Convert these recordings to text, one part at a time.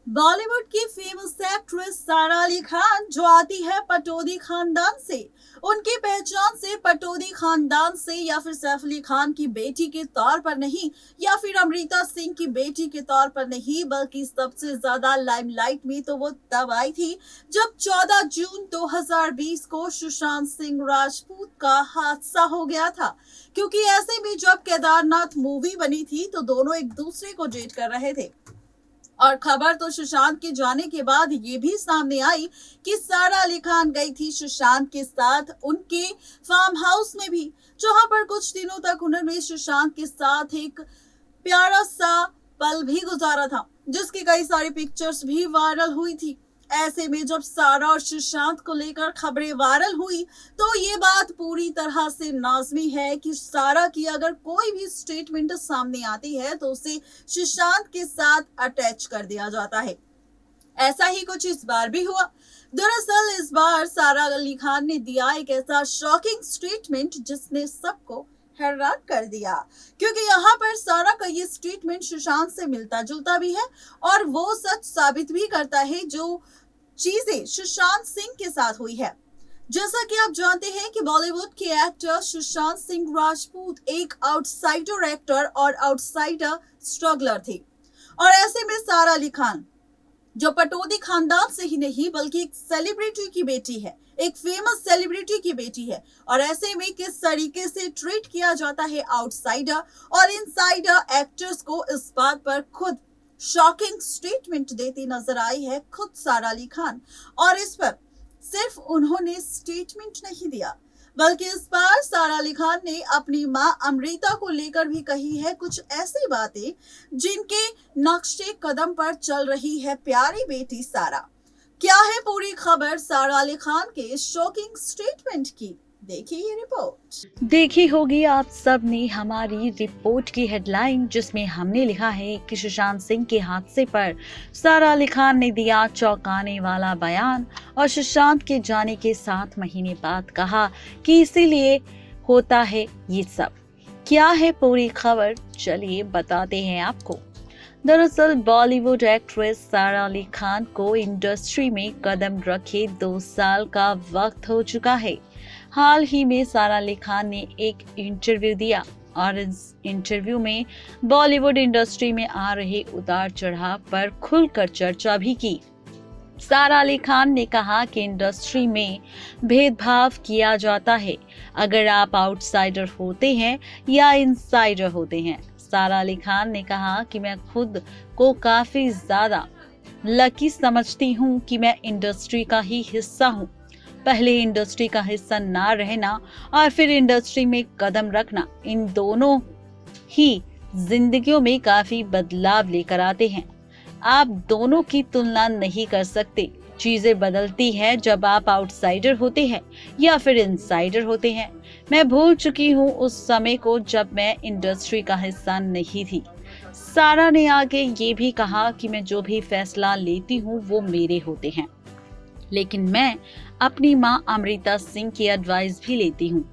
बॉलीवुड की famous actress सारा अली खान जो आती है पटौदी खानदान से, उनकी पहचान से पटौदी खानदान से या फिर सैफ अली खान की बेटी के तौर पर नहीं या फिर अमृता सिंह की बेटी के तौर पर नहीं, बल्कि सबसे ज्यादा लाइमलाइट में तो वो तब आई थी जब 14 जून 2020 को सुशांत सिंह राजपूत का हादसा हो गया था। क्योंकि ऐसे में जब केदारनाथ मूवी बनी थी तो दोनों एक दूसरे को डेट कर रहे थे और खबर तो सुशांत के जाने के बाद ये भी सामने आई कि सारा अली खान गई थी सुशांत के साथ उनके फार्म हाउस में भी, जहां पर कुछ दिनों तक उन्होंने सुशांत के साथ एक प्यारा सा पल भी गुजारा था, जिसकी कई सारी पिक्चर्स भी वायरल हुई थी। ऐसे में जब सारा और सुशांत को लेकर खबरें वायरल हुई तो ये बात पूरी तरह से लाज़मी है कि सारा की अगर कोई भी स्टेटमेंट सामने आती है तो उसे सुशांत के साथ अटैच कर दिया जाता है। ऐसा ही कुछ इस बार भी हुआ। दरअसल इस बार सारा अली खान ने दिया एक ऐसा शॉकिंग स्टेटमेंट जिसने सबको हैरान कर दिया, क्योंकि यहाँ पर सारा का ये स्टेटमेंट सुशांत से मिलता जुलता भी है और वो सच साबित भी करता है जो चीजें सुशांत सिंह के साथ हुई है। जैसा कि आप जानते हैं कि बॉलीवुड के एक्टर सुशांत सिंह राजपूत एक आउटसाइडर एक्टर और आउटसाइडर स्ट्रगलर थे, और ऐसे में सारा अली खान जो पटौदी खानदान से ही नहीं बल्कि एक सेलिब्रिटी की बेटी है, एक फेमस सेलिब्रिटी की बेटी है, और ऐसे में किस तरीके से ट्रीट किया जाता है आउटसाइडर और इनसाइडर एक्टर्स को, इस बात पर खुद शॉकिंग स्टेटमेंट देती नजर आई है खुद सारा अली खान। और इस पर सिर्फ उन्होंने स्टेटमेंट नहीं दिया बल्कि इस बार सारा अली खान ने अपनी मां अमृता को लेकर भी कही है कुछ ऐसी बातें जिनके नक्शे कदम पर चल रही है प्यारी बेटी सारा। क्या है पूरी खबर सारा अली खान के शॉकिंग स्टेटमेंट की, देखिए ये रिपोर्ट। देखी होगी आप सब ने हमारी रिपोर्ट की हेडलाइन, जिसमें हमने लिखा है कि सुशांत सिंह के हादसे पर सारा अली खान ने दिया चौंकाने वाला बयान और सुशांत के जाने के 7 महीने बाद कहा कि इसीलिए होता है ये सब। क्या है पूरी खबर, चलिए बताते हैं आपको। दरअसल बॉलीवुड एक्ट्रेस सारा अली खान को इंडस्ट्री में कदम रखे 2 साल का वक्त हो चुका है। हाल ही में सारा अली खान ने एक इंटरव्यू दिया और इस इंटरव्यू में बॉलीवुड इंडस्ट्री में आ रहे उतार चढ़ाव पर खुलकर चर्चा भी की। सारा अली खान ने कहा कि इंडस्ट्री में भेदभाव किया जाता है, अगर आप आउटसाइडर होते हैं या इनसाइडर होते हैं। सारा अली खान ने कहा कि मैं खुद को काफी ज्यादा लकी समझती हूँ कि मैं इंडस्ट्री का ही हिस्सा हूँ। पहले इंडस्ट्री का हिस्सा ना रहना और फिर इंडस्ट्री में कदम रखना, इन दोनों ही जिंदगियों में काफी बदलाव लेकर आते हैं। आप दोनों की तुलना नहीं कर सकते। चीजें बदलती हैं जब आप आउटसाइडर होते हैं या फिर इनसाइडर होते हैं। मैं भूल चुकी हूँ उस समय को जब मैं इंडस्ट्री का हिस्सा नहीं थी। सारा ने आगे ये भी कहा कि मैं जो भी फैसला लेती हूँ वो मेरे होते हैं, लेकिन मैं अपनी मां अमृता सिंह की एडवाइस भी लेती हूँ,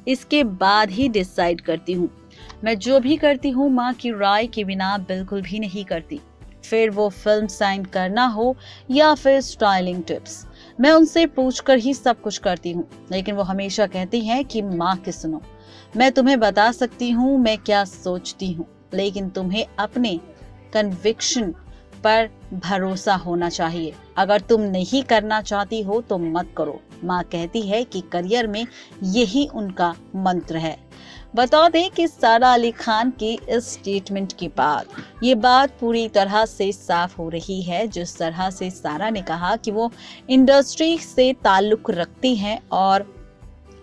इसके बाद ही डिसाइड करती हूँ। मैं जो भी करती हूँ मां की राय के बिना बिल्कुल भी नहीं करती, फिर वो फिल्म साइन करना हो या फिर स्टाइलिंग टिप्स, मैं उनसे पूछकर ही सब कुछ करती हूँ। लेकिन वो हमेशा कहती हैं कि माँ की सुनो, मैं तुम्हें बता सकती हूँ मैं क्या सोचती हूँ, लेकिन तुम्हें अपने कन्विक्शन पर भरोसा होना चाहिए। अगर तुम नहीं करना चाहती हो तो मत करो। माँ कहती है कि करियर में यही उनका मंत्र है। बता दें कि सारा अली खान के इस स्टेटमेंट के बाद ये बात पूरी तरह से साफ हो रही है। जिस तरह से सारा ने कहा कि वो इंडस्ट्री से ताल्लुक रखती हैं और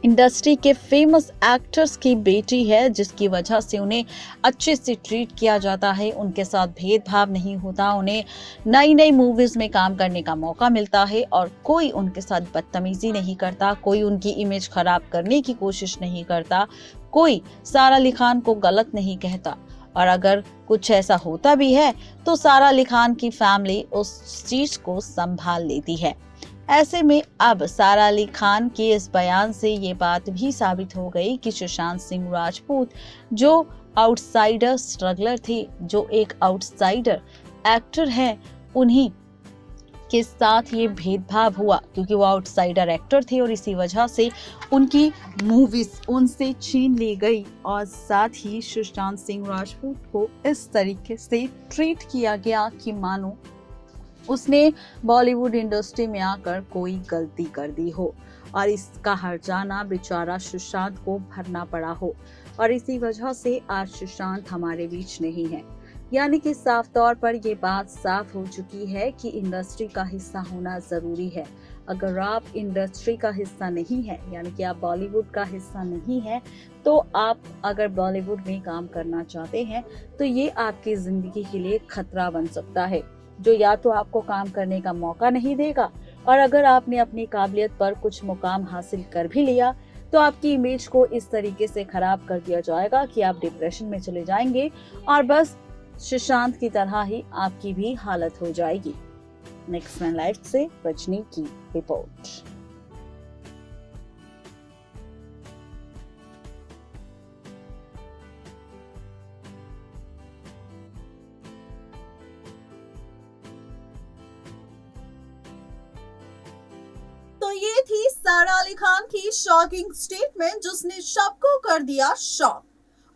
इंडस्ट्री के फेमस एक्टर्स की बेटी है, जिसकी वजह से उन्हें अच्छे से ट्रीट किया जाता है, उनके साथ भेदभाव नहीं होता, उन्हें नई नई मूवीज में काम करने का मौका मिलता है और कोई उनके साथ बदतमीजी नहीं करता, कोई उनकी इमेज खराब करने की कोशिश नहीं करता, कोई सारा अली खान को गलत नहीं कहता। और अगर कुछ ऐसा होता भी है तो सारा अली खान की फैमिली उस चीज को संभाल लेती है। ऐसे में अब सारा अली खान के इस बयान से ये बात भी साबित हो गई कि सुशांत सिंह राजपूत जो आउटसाइडर स्ट्रगलर थे, जो एक आउटसाइडर एक्टर है, उन्हीं के साथ ये भेदभाव हुआ क्योंकि वो आउटसाइडर एक्टर थे और इसी वजह से उनकी मूवीज उनसे छीन ली गई और साथ ही सुशांत सिंह राजपूत को इस तरीके से ट्रीट किया गया कि मानो उसने बॉलीवुड इंडस्ट्री में आकर कोई गलती कर दी हो और इसका हर्जाना बेचारा सुशांत को भरना पड़ा हो और इसी वजह से आज सुशांत हमारे बीच नहीं है। यानी कि साफ तौर पर ये बात साफ हो चुकी है कि इंडस्ट्री का हिस्सा होना जरूरी है। अगर आप इंडस्ट्री का हिस्सा नहीं है, यानी कि आप बॉलीवुड का हिस्सा नहीं है, तो आप अगर बॉलीवुड में काम करना चाहते हैं तो ये आपकी जिंदगी के लिए खतरा बन सकता है, जो या तो आपको काम करने का मौका नहीं देगा और अगर आपने अपनी काबिलियत पर कुछ मुकाम हासिल कर भी लिया तो आपकी इमेज को इस तरीके से खराब कर दिया जाएगा कि आप डिप्रेशन में चले जाएंगे और बस सुशांत की तरह ही आपकी भी हालत हो जाएगी। नेक्स्ट मैन लाइफ से रजनी की रिपोर्ट। तो ये थी सारा अली खान की शॉकिंग स्टेटमेंट जिसने सबको कर दिया शॉक।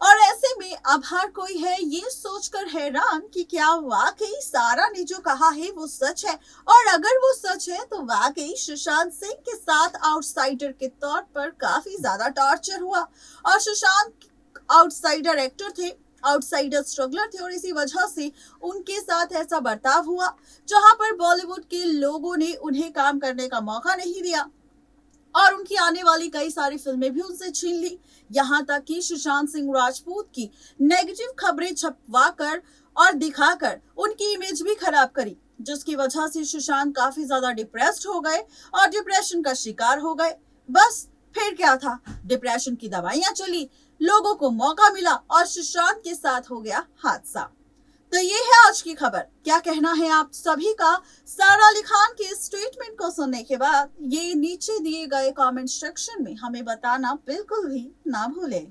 और ऐसे में अब हर कोई है ये सोचकर हैरान कि क्या वाकई सारा ने जो कहा है वो सच है, और अगर वो सच है तो वाकई सुशांत सिंह के साथ आउटसाइडर के तौर पर काफी ज्यादा टॉर्चर हुआ और सुशांत आउटसाइडर एक्टर थे, आउटसाइडर स्ट्रगलर थे और इसी वजह से उनके साथ ऐसा बर्ताव हुआ जहां पर बॉलीवुड के लोगों ने उन्हें काम करने का मौका नहीं दिया और उनकी आने वाली कई सारी फिल्में भी उनसे छीन ली। यहाँ तक कि सुशांत सिंह राजपूत की नेगेटिव खबरें छपवाकर और दिखाकर उनकी इमेज भी खराब करी, जिसकी वजह से सुशांत काफी ज्यादा डिप्रेस्ड हो गए और डिप्रेशन का शिकार हो गए। बस फिर क्या था, डिप्रेशन की दवाइयां चली, लोगों को मौका मिला और सुशांत के साथ हो गया हादसा। तो ये है आज की खबर। क्या कहना है आप सभी का सारा अली खान के स्टेटमेंट को सुनने के बाद, ये नीचे दिए गए कमेंट सेक्शन में हमें बताना बिल्कुल भी ना भूलें।